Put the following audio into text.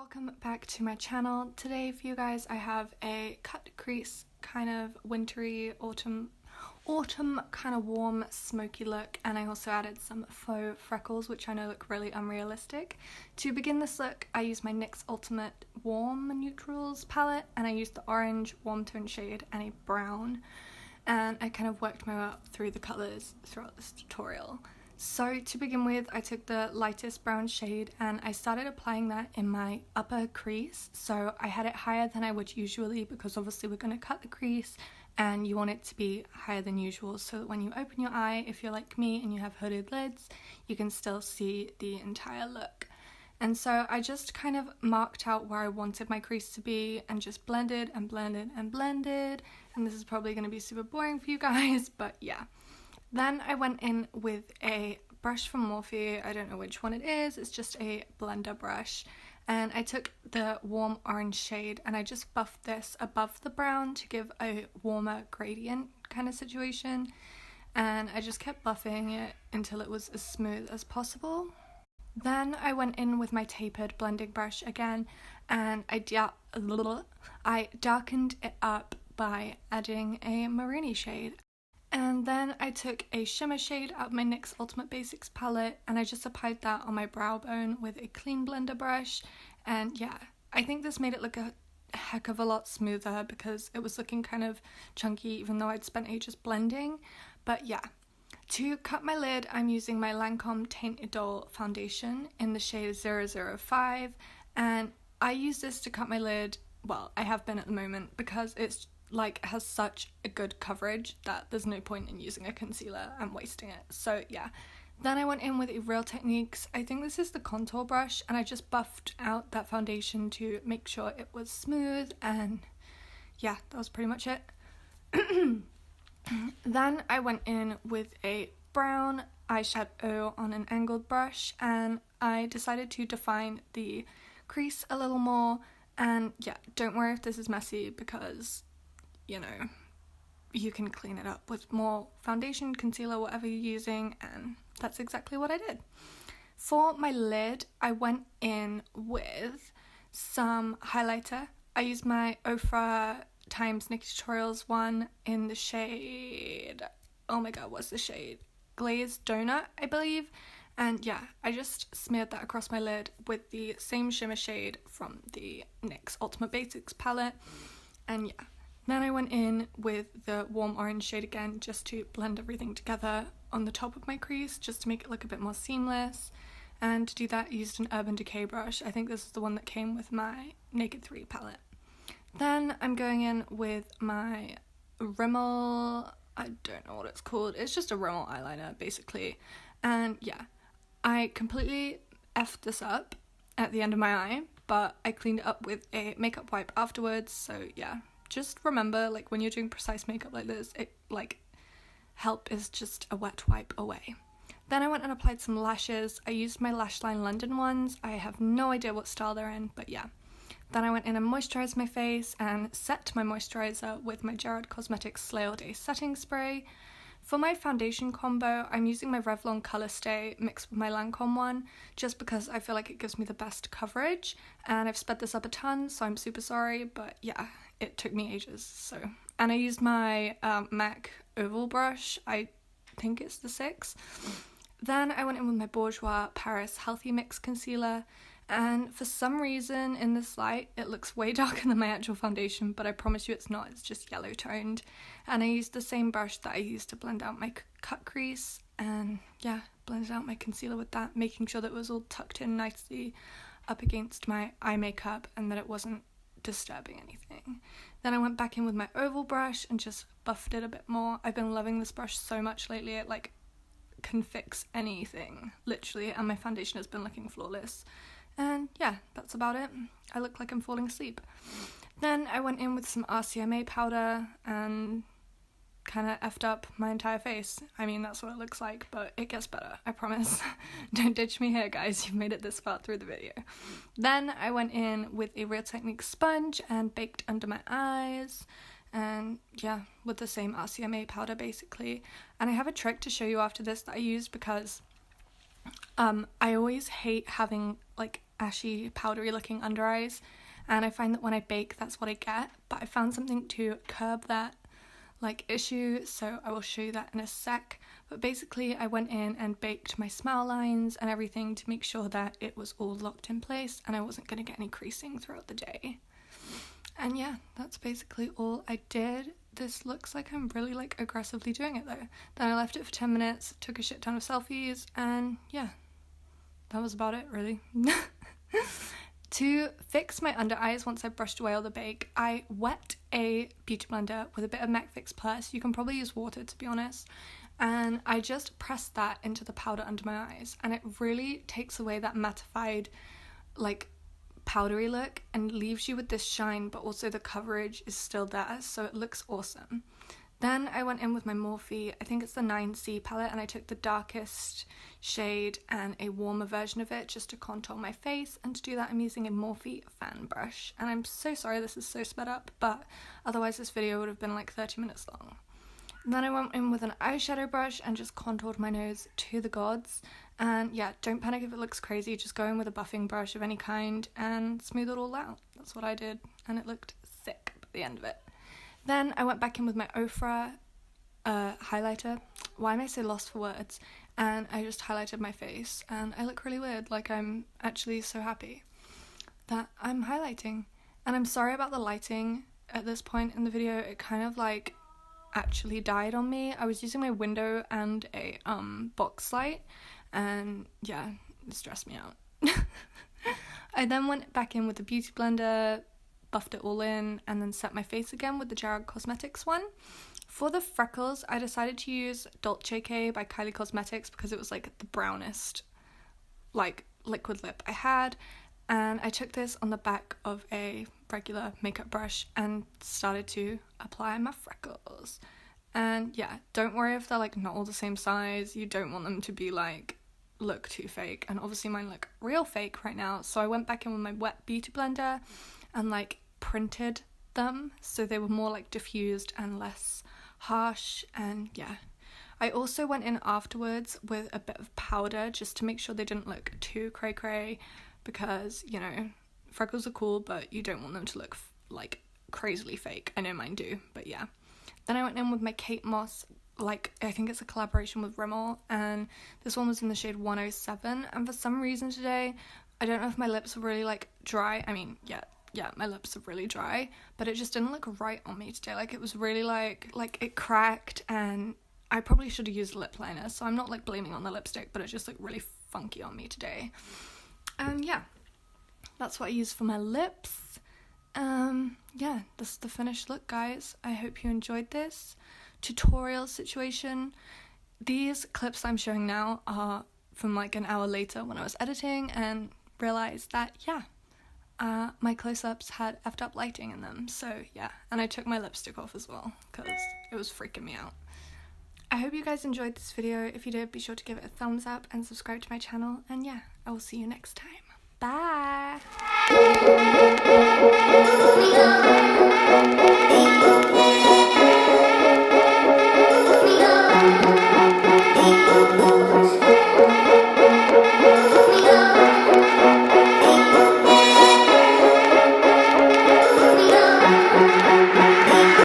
Welcome back to my channel. Today for you guys I have a cut crease kind of wintry autumn kind of warm smoky look, and I also added some faux freckles which I know look really unrealistic. To begin this look I used my NYX Ultimate Warm Neutrals palette, and I used the orange warm tone shade and a brown, and I kind of worked my way up through the colours throughout this tutorial. So to begin with, I took the lightest brown shade and I started applying that in my upper crease. So I had it higher than I would usually because obviously we're going to cut the crease and you want it to be higher than usual so that when you open your eye, if you're like me and you have hooded lids, you can still see the entire look. And so I just kind of marked out where I wanted my crease to be and just blended and blended and blended. And this is probably going to be super boring for you guys, but yeah. Then I went in with a brush from Morphe, I don't know which one it is, it's just a blender brush, and I took the warm orange shade and I just buffed this above the brown to give a warmer gradient kind of situation, and I just kept buffing it until it was as smooth as possible. Then I went in with my tapered blending brush again and I darkened it up by adding a maroony shade. And then I took a shimmer shade out of my NYX Ultimate Basics palette and I just applied that on my brow bone with a clean blender brush. And yeah, I think this made it look a heck of a lot smoother because it was looking kind of chunky even though I'd spent ages blending. But yeah, to cut my lid I'm using my Lancome Teint Idole foundation in the shade 005, and I use this to cut my lid, well I have been at the moment, because it's has such a good coverage that there's no point in using a concealer and wasting it. So yeah, then I went in with a Real Techniques, I think this is the contour brush, and I just buffed out that foundation to make sure it was smooth, and yeah, that was pretty much it. Then I went in with a brown eyeshadow on an angled brush and I decided to define the crease a little more, and yeah, don't worry if this is messy because you know, you can clean it up with more foundation, concealer, whatever you're using, and that's exactly what I did. For my lid, I went in with some highlighter. I used my Ofra times Nikki Tutorials one in the shade, oh my god, what's the shade? Glazed Donut, I believe. And yeah, I just smeared that across my lid with the same shimmer shade from the NYX Ultimate Basics palette, and yeah. Then I went in with the warm orange shade again just to blend everything together on the top of my crease just to make it look a bit more seamless, and to do that I used an Urban Decay brush. I think this is the one that came with my Naked 3 palette. Then I'm going in with my Rimmel, I don't know what it's called, it's just a Rimmel eyeliner basically, and yeah, I completely effed this up at the end of my eye, but I cleaned it up with a makeup wipe afterwards, so yeah. Just remember, like, when you're doing precise makeup like this, help is just a wet wipe away. Then I went and applied some lashes. I used my Lash Line London ones. I have no idea what style they're in, but yeah. Then I went in and moisturised my face and set my moisturiser with my Gerard Cosmetics Slay All Day Setting Spray. For my foundation combo, I'm using my Revlon Colour Stay mixed with my Lancome one, just because I feel like it gives me the best coverage, and I've sped this up a ton, so I'm super sorry, but yeah, it took me ages, so. And I used my MAC oval brush, I think it's the 6. Then I went in with my Bourjois Paris Healthy Mix Concealer, and for some reason in this light it looks way darker than my actual foundation, but I promise you it's not, it's just yellow toned. And I used the same brush that I used to blend out my cut crease, and yeah, blended out my concealer with that, making sure that it was all tucked in nicely up against my eye makeup and that it wasn't disturbing anything. Then I went back in with my oval brush and just buffed it a bit more. I've been loving this brush so much lately, it can fix anything, literally, and my foundation has been looking flawless. And yeah, that's about it. I look like I'm falling asleep. Then I went in with some RCMA powder and kind of effed up my entire face. I mean, that's what it looks like, but it gets better, I promise. Don't ditch me here, guys, you've made it this far through the video. Then I went in with a Real Techniques sponge and baked under my eyes, and yeah, with the same RCMA powder basically. And I have a trick to show you after this that I used because I always hate having ashy, powdery looking under eyes, and I find that when I bake that's what I get, but I found something to curb that like issue, so I will show you that in a sec. But basically I went in and baked my smile lines and everything to make sure that it was all locked in place and I wasn't going to get any creasing throughout the day. And yeah, that's basically all I did. This looks like I'm really like aggressively doing it though. Then I left it for 10 minutes, took a shit ton of selfies, and yeah, that was about it really. To fix my under eyes once I brushed away all the bake, I wet a beauty blender with a bit of MAC Fix Plus. You can probably use water to be honest. And I just pressed that into the powder under my eyes, and it really takes away that mattified like powdery look and leaves you with this shine, but also the coverage is still there, so it looks awesome. Then I went in with my Morphe, I think it's the 9C palette, and I took the darkest shade and a warmer version of it just to contour my face, and to do that I'm using a Morphe fan brush. And I'm so sorry this is so sped up, but otherwise this video would have been like 30 minutes long. And then I went in with an eyeshadow brush and just contoured my nose to the gods. And yeah, don't panic if it looks crazy, just go in with a buffing brush of any kind and smooth it all out. That's what I did, and it looked sick by the end of it. Then I went back in with my Ofra highlighter. Why am I so lost for words? And I just highlighted my face, and I look really weird, like I'm actually so happy that I'm highlighting. And I'm sorry about the lighting at this point in the video, it kind of like actually died on me. I was using my window and a box light, and yeah, it stressed me out. I then went back in with the beauty blender, buffed it all in, and then set my face again with the Jared Cosmetics one. For the freckles, I decided to use Dolce K by Kylie Cosmetics because it was like the brownest like liquid lip I had, and I took this on the back of a regular makeup brush and started to apply my freckles. And yeah, don't worry if they're like not all the same size, you don't want them to be like look too fake, and obviously mine look real fake right now, so I went back in with my wet beauty blender and like printed them so they were more like diffused and less harsh. And yeah, I also went in afterwards with a bit of powder just to make sure they didn't look too cray cray, because you know, freckles are cool but you don't want them to look like crazily fake. I know mine do, but yeah. Then I went in with my Kate Moss, like I think it's a collaboration with Rimmel, and this one was in the shade 107, and for some reason today, I don't know if my lips are really like dry. I mean, yeah, my lips are really dry, but it just didn't look right on me today. Like it was really like it cracked, and I probably should have used a lip liner, so I'm not like blaming on the lipstick, but it just looked really funky on me today. And yeah, that's what I used for my lips. Yeah, this is the finished look, guys. I hope you enjoyed this tutorial situation. These clips I'm showing now are from like an hour later when I was editing and realized that yeah, my close-ups had effed up lighting in them, so yeah, and I took my lipstick off as well because it was freaking me out. I hope you guys enjoyed this video. If you did, be sure to give it a thumbs up and subscribe to my channel, and yeah, I will see you next time. Bye!